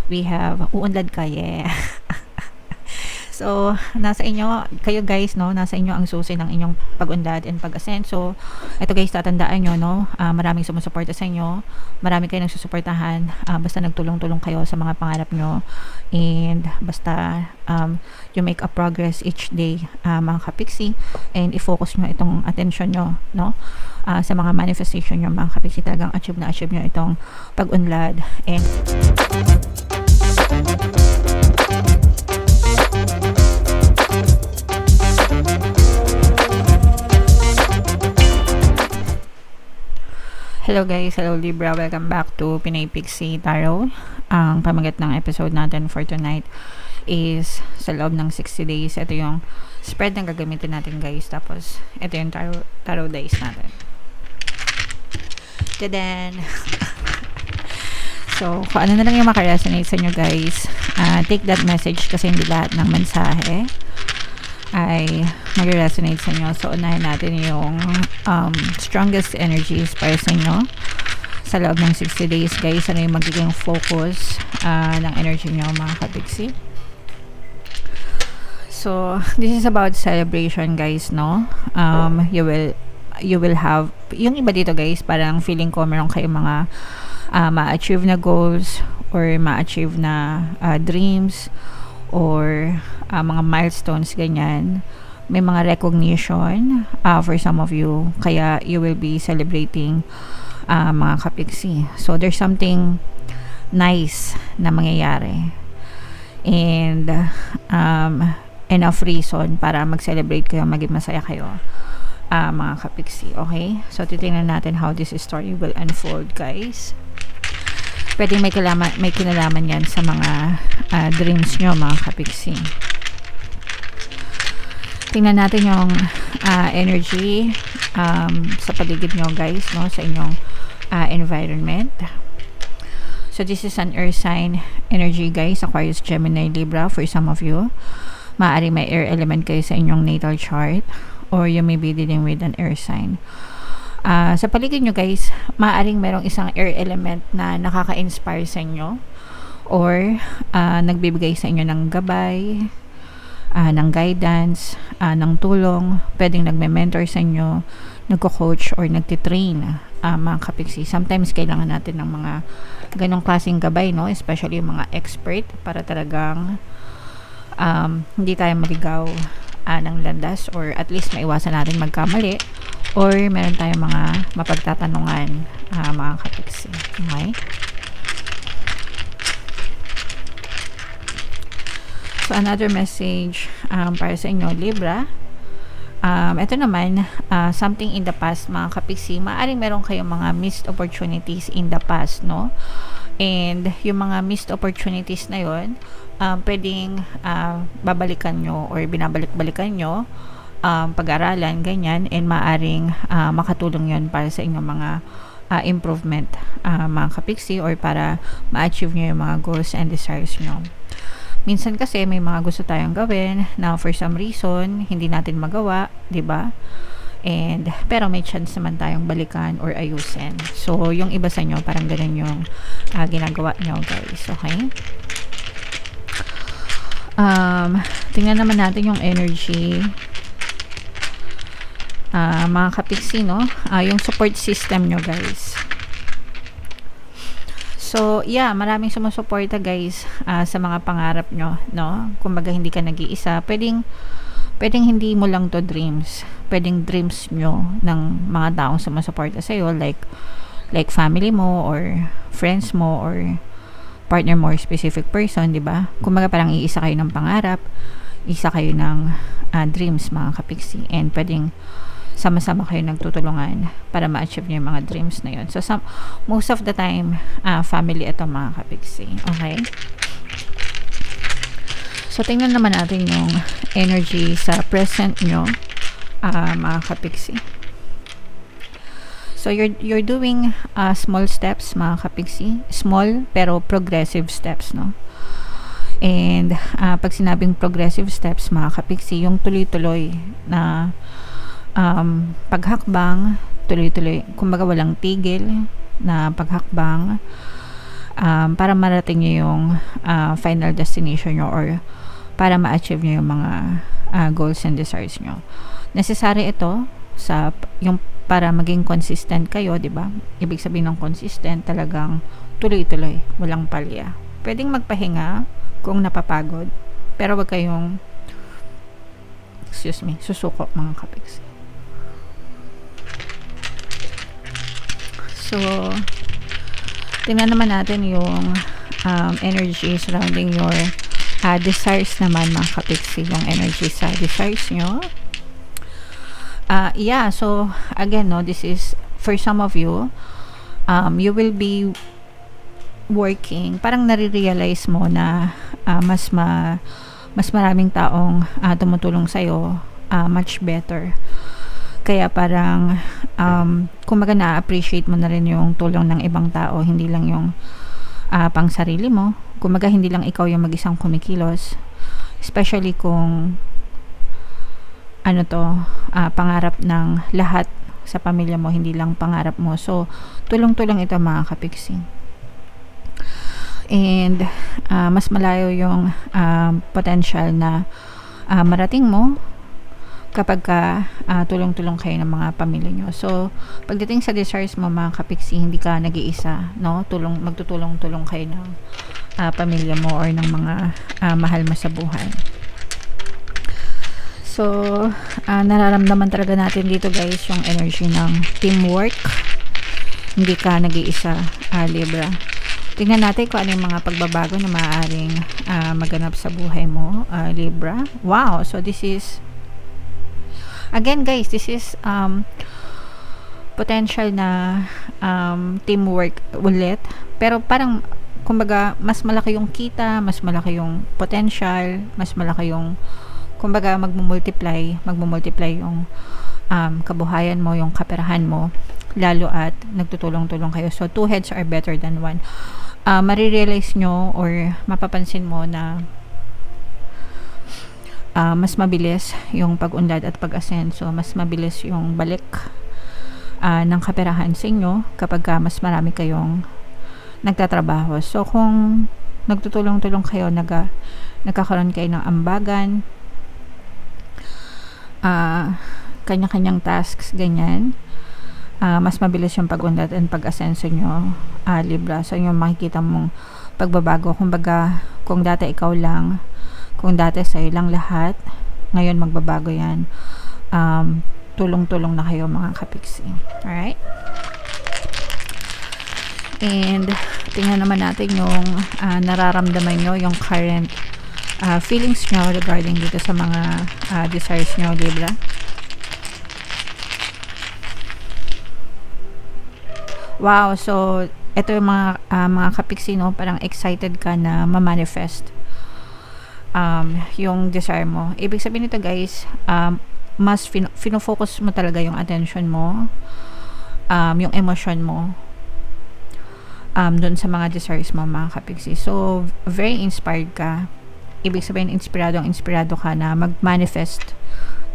We have uunlad ka, yeah. So, nasa inyo, kayo guys, no? Nasa inyo ang susi ng inyong pag-unlad and pag-asenso. Ito guys, tatandaan nyo, no? Maraming sumusuporta sa inyo. Marami kayo nagsusuportahan. Basta nagtulong-tulong kayo sa mga pangarap nyo. And basta you make a progress each day, mga kapiksi. And i-focus nyo itong attention nyo, no? Sa mga manifestation nyo, mga kapiksi. Talagang achieve nyo itong pag-unlad. And hello guys, hello Libra, welcome back to Pinay Pixie Tarot. Ang pamagat ng episode natin for tonight is sa loob ng 60 days. Ito yung spread na gagamitin natin guys. Tapos, ito yung tarot dice natin. Tadan! So, kung ano na lang yung makaresonate sa inyo guys, take that message kasi hindi lahat ng mensahe ay mag-resonate sa inyo. So, unahin natin yung strongest energies para sa inyo sa loob ng 60 days guys. Ano yung magiging focus ng energy nyo mga kapiksi. So, this is about celebration guys, no? You will have, yung iba dito guys, parang feeling ko meron kayong mga ma-achieve na goals or ma-achieve na dreams or mga milestones ganyan. May mga recognition for some of you, kaya you will be celebrating mga kapiksi. So there's something nice na mangyayari and enough reason para mag-celebrate kayo, maging masaya kayo mga kapiksi. Okay, so titingnan natin how this story will unfold guys. Pwedeng may kinalaman yan sa mga dreams nyo mga kapiksi. Tingnan natin yung energy sa paligid nyo guys, no? Sa inyong environment. So this is an earth sign energy guys, Aquarius, Gemini, Libra for some of you. Maaari may air element kayo sa inyong natal chart or you may be dealing with an earth sign. Sa paligid nyo guys, maaaring merong isang air element na nakaka-inspire sa inyo or nagbibigay sa inyo ng gabay, ng guidance, ng tulong. Pwedeng nagme-mentor sa inyo, nagko-coach or nagtitrain mga kapiksi. Sometimes kailangan natin ng mga ganong klaseng gabay, no? Especially yung mga expert para talagang hindi tayo maligaw ng landas or at least maiwasan natin magkamali or meron tayong mga mapagtatanungan mga kapiksi. Okay? So another message para sa inyo Libra. Ito naman something in the past mga kapiksi. Maaring meron kayong mga missed opportunities in the past, no? And yung mga missed opportunities na yon pwedeng babalikan nyo or binabalik-balikan nyo, pag-aralan, ganyan, and maaring makatulong yon para sa inyong mga improvement mga kapiksi or para ma-achieve nyo yung mga goals and desires nyo. Minsan kasi may mga gusto tayong gawin na for some reason hindi natin magawa, 'di ba? And pero may chance naman tayong balikan or ayusin. So yung iba sa inyo parang ganun yung ginagawa nyo guys, okay? Tingnan naman natin yung energy mga kapiksi, no? Yung support system nyo guys. So, yeah, maraming sumusuporta guys sa mga pangarap nyo, no? Kumbaga hindi ka nag-iisa. Pwedeng hindi mo lang to dreams. Pwedeng dreams nyo ng mga taong sumusuporta sa iyo like family mo or friends mo or partner mo or specific person, di ba? Kumbaga parang iisa kayo ng pangarap, isa kayo ng dreams mga kapiksi, and pwedeng sama-sama kayo nagtutulungan para ma-achieve nyo yung mga dreams na yun. So, most of the time, family ito mga kapiksi. Okay? So, tingnan naman natin yung energy sa present nyo, mga kapiksi. So, you're doing small steps, mga kapiksi. Small, pero progressive steps, no? And, pag sinabing progressive steps, mga kapiksi, yung tuloy-tuloy na paghakbang, tuloy-tuloy, kumbaga walang tigil na paghakbang para marating nyo yung final destination nyo, or para ma-achieve nyo yung mga goals and desires nyo. Necessary ito sa yung para maging consistent kayo, di ba? Ibig sabihin ng consistent, talagang tuloy-tuloy, walang palya. Pwedeng magpahinga kung napapagod, pero wag kayong susuko mga kapiksi. So, tingnan naman natin yung energy surrounding your desires naman mga kapiksi, yung energy sa desires nyo. Yeah, so again, no, this is for some of you, you will be working, parang nare-realize mo na mas maraming taong tumutulong sa'yo, much better. Kaya parang kumbaga na-appreciate mo na rin yung tulong ng ibang tao, hindi lang yung pang sarili mo. Kumbaga hindi lang ikaw yung mag-isang kumikilos, especially kung pangarap ng lahat sa pamilya mo, hindi lang pangarap mo. So tulong-tulong ito mga kapiksi. And mas malayo yung potential na marating mo kapag tulong-tulong kayo ng mga pamilya nyo. So pagdating sa desires mo mga kapiksi, hindi ka nag-iisa, no? Magtutulong-tulong kayo ng pamilya mo or ng mga mahal mo sa buhay. So nararamdaman talaga natin dito guys yung energy ng teamwork. Hindi ka nag-iisa, Libra. Tingnan natin kung ano yung mga pagbabago na maaaring maganap sa buhay mo, Libra. Wow! So this is, again guys, this is potential na teamwork ulit. Pero parang, kumbaga, mas malaki yung kita, mas malaki yung potential, mas malaki yung, kumbaga, magmumultiply yung kabuhayan mo, yung kaperahan mo, lalo at nagtutulong-tulong kayo. So two heads are better than one. Marirealize nyo or mapapansin mo na mas mabilis yung pag-unlad at pag-ascend. So mas mabilis yung balik ng kaperahan sa inyo kapag mas marami kayong nagtatrabaho. So kung nagtutulong-tulong kayo, nagkakaroon kayo ng ambagan, kanya-kanyang tasks, ganyan, mas mabilis yung pag-unlad and pag-asenso nyo, Libra. So yung makikita mong pagbabago, kumbaga kung dati ikaw lang, kung dati sa'yo lang lahat, ngayon magbabago yan. Tulong-tulong na kayo mga kapiksi. Alright? And tingnan naman natin yung nararamdaman nyo, yung current feelings nyo regarding dito sa mga desires nyo, Libra. Wow, so ito yung mga kapiksi, no, parang excited ka na ma-manifest yung desire mo. Ibig sabihin nito guys, mas fino-focus mo talaga yung attention mo, yung emotion mo dun sa mga desires mo mga kapiksi. So very inspired ka. Ibig sabihin inspirado ka na mag-manifest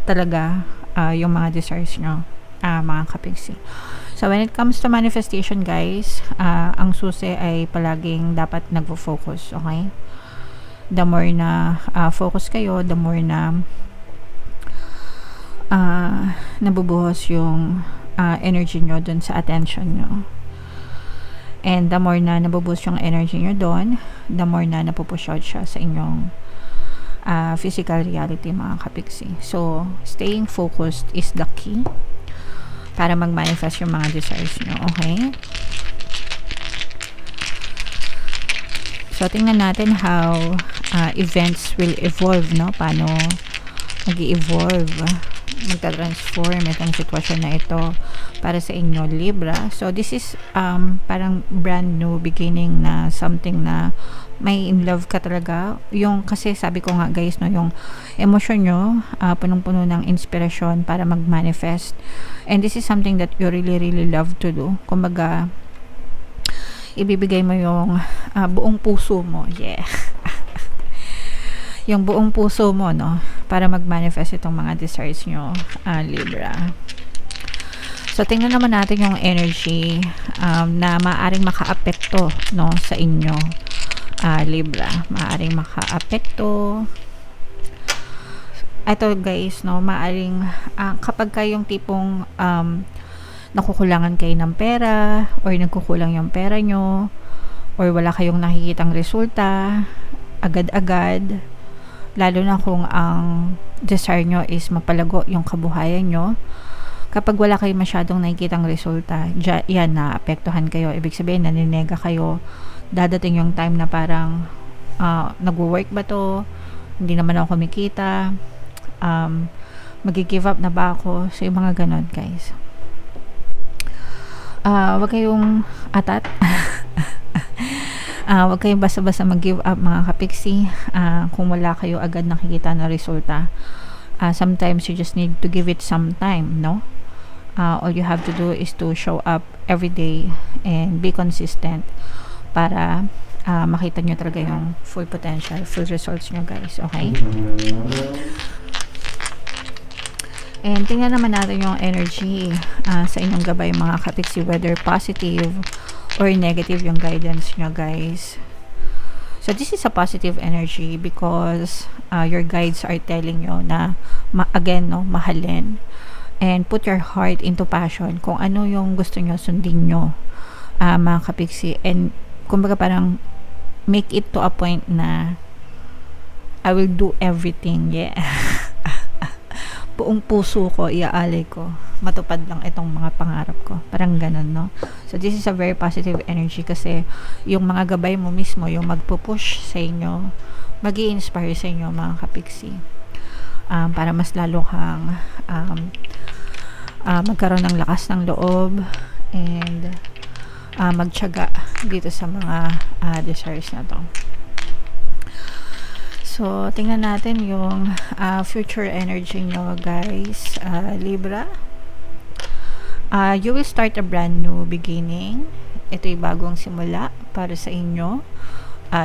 talaga yung mga desires nyo, mga kapiksi. So when it comes to manifestation guys, ang susi ay palaging dapat nagfo-focus, okay? The more na focus kayo, the more na nabubuhos yung energy nyo dun sa attention nyo. And the more na nabubuhos yung energy nyo dun, the more na napupush out siya sa inyong physical reality mga kapiksi. So staying focused is the key para mag-manifest yung mga desires nyo, okay? So, tingnan natin how events will evolve, no? Paano mag-i-evolve, magta-transform itong sitwasyon na ito para sa inyo, Libra. So, this is parang brand new beginning na something na may in love ka talaga. Yung, kasi sabi ko nga guys, no, yung emosyon nyo, punong-puno ng inspirasyon para mag-manifest. And this is something that you really, really love to do. Kumbaga, ibibigay mo yung buong puso mo. Yeah. Yung buong puso mo, no, para mag-manifest itong mga desires nyo, Libra. So, So, tingnan naman natin yung energy na maaring makaapekto, no, sa inyo, Libra. Maaring makaapekto. Ito guys, no, maaring kapag kayong tipong nakukulangan kayo ng pera or nagkukulang yung pera nyo or wala kayong nakikitang resulta agad-agad, lalo na kung ang desire nyo is mapalago yung kabuhayan nyo, kapag wala kayo masyadong nakikitang resulta, yan, naapektuhan kayo. Ibig sabihin, naninega kayo. Dadating yung time na parang nagwo-work ba to? Hindi naman ako kumikita. Mag-give up na ba ako? So, yung mga ganon, guys. Wag kayong atat. Wag kayong basta-basta mag-give up, mga kapiksi. Kung wala kayo agad nakikita na resulta. Sometimes you just need to give it some time, no? All you have to do is to show up every day and be consistent para makita nyo talaga yung full potential, full results nyo, guys. Okay? And tingnan naman natin yung energy sa inyong gabay, mga kapiksi, whether positive or negative yung guidance nyo, guys. So this is a positive energy because your guides are telling you na again, no, mahalin and put your heart into passion. Kung ano yung gusto nyo, sundin nyo, mga kapiksi. And kumbaga parang make it to a point na I will do everything, yeah. Buong puso ko, iaalay ko, matupad lang itong mga pangarap ko. Parang ganun, no? So, this is a very positive energy kasi yung mga gabay mo mismo, yung magpupush sa inyo, magi-inspire sa inyo, mga kapiksi. Para mas lalo kang magkaroon ng lakas ng loob and magtiyaga dito sa mga desires na to. So, tingnan natin yung future energy nyo, guys. Libra. You will start a brand new beginning. Ito'y bagong simula para sa inyo,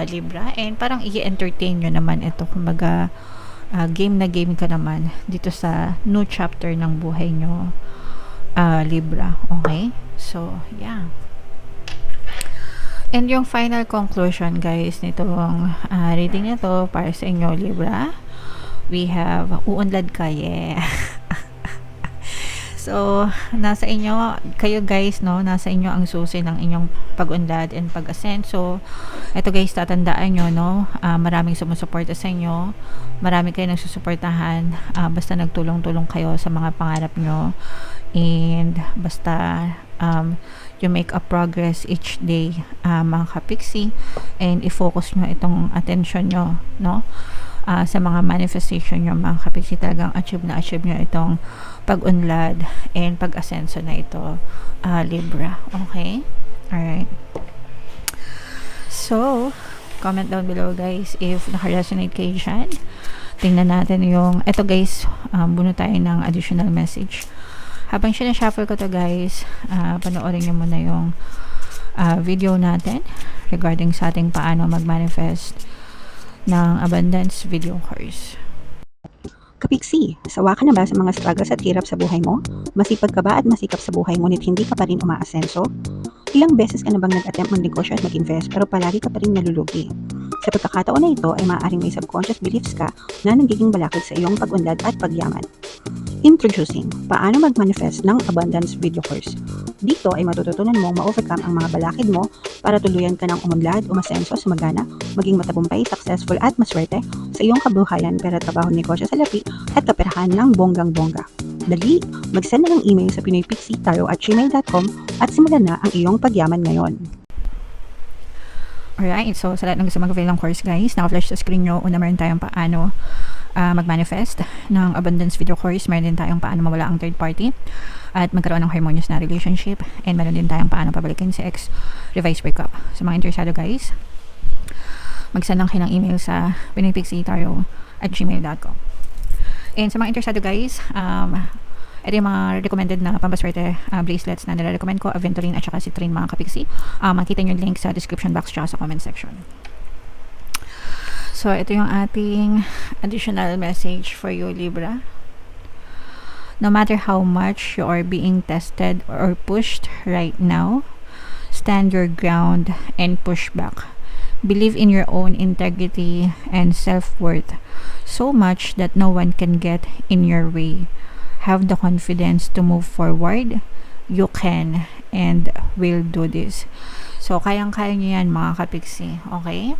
Libra. And parang i-entertain nyo naman ito. Kumbaga, game na game ka naman dito sa new chapter ng buhay nyo, Libra. Okay? So, yeah. And yung final conclusion, guys, nitong reading na to para sa inyo, Libra, we have uunlad ka, yeah. So, nasa inyo, kayo guys, no, nasa inyo ang susi ng inyong pag-unlad and pag-ascend. So, ito guys, tatandaan nyo, no, maraming sumusuporta sa inyo, marami kayo nagsusuportahan, basta nagtulong-tulong kayo sa mga pangarap nyo, and basta, you make a progress each day, mga kapiksi, and i-focus nyo itong attention nyo, no, sa mga manifestation nyo, mga kapiksi. Talagang achieve nyo itong pag-unlad and pag-asenso na ito, Libra. Okay? Alright. So, comment down below, guys, if naka-resonate kayo dyan. Tingnan natin yung, eto guys, buno tayo ng additional message. Habang sinashuffle ko to, guys, panoorin nyo muna yung video natin regarding sa ating paano mag-manifest ng abundance video course. Kapiksi, sawa ka na ba sa mga struggles at hirap sa buhay mo? Masipag ka ba at masikap sa buhay ngunit hindi ka pa rin umaasenso? Ilang beses ka na bang nag-attempt mag-negosyo at mag-invest pero palagi ka pa rin nalulugi? Sa pagkakataon na ito ay maaaring may subconscious beliefs ka na nagiging balakid sa iyong pag-unlad at pagyaman. Introducing, paano mag-manifest ng abundance video course. Dito ay matututunan mong ma-overcome ang mga balakid mo para tuluyan ka ng umunlad, umasenso, sumagana, maging matagumpay, successful at maswerte sa iyong kabuhayan, pera, trabaho, negosyo, salapi at kaperahan ng bonggang-bongga. Dali, mag-send na ng email sa pinoypixitaro@gmail.com at simulan na ang iyong pagyaman ngayon. Alright, so sa lahat ng gusto mag-avail ng course, guys, naka-flash sa screen nyo. Una, meron tayong paano mag-manifest ng abundance video course. Meron din tayong paano mawala ang third party at magkaroon ng harmonious na relationship. And meron din tayong paano pabalikin si ex, revise breakup. Sa mga interesado, guys, mag-send lang kayo ng email sa pinoypixitaro@gmail.com. And sa mga interesado, guys, ito yung mga recommended na pampaswerte bracelets na nire-recommend ko, Aventurine at saka Citrine, mga kapiksi. Makita nyo yung link sa description box tsaka sa comment section. So, ito yung ating additional message for you, Libra. No matter how much you are being tested or pushed right now, stand your ground and push back. Believe in your own integrity and self-worth so much that no one can get in your way. Have the confidence to move forward. You can and will do this. So, kayang-kaya nyo yan mga kapiksi. Okay?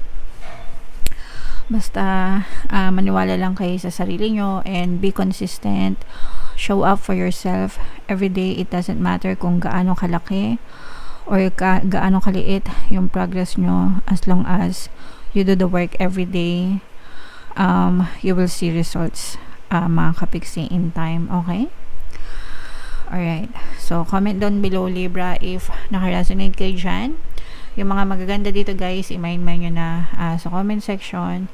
Basta maniwala lang kayo sa sarili nyo and be consistent. Show up for yourself every day. It doesn't matter kung gaano kalaki or gaano kaliit yung progress nyo, as long as you do the work every day, you will see results mga kapiksi in time. Okay? Alright. So, comment down below, Libra, if naka-resonate kayo dyan. Yung mga magaganda dito, guys, i-mind nyo na sa comment section.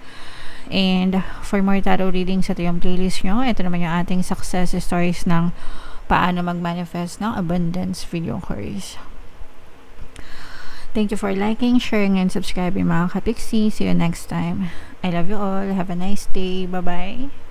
And for more tarot readings, ito yung playlist nyo. Ito naman yung ating success stories ng paano mag-manifest ng abundance video course. Thank you for liking, sharing, and subscribing mga kapiksi. See you next time. I love you all. Have a nice day. Bye-bye.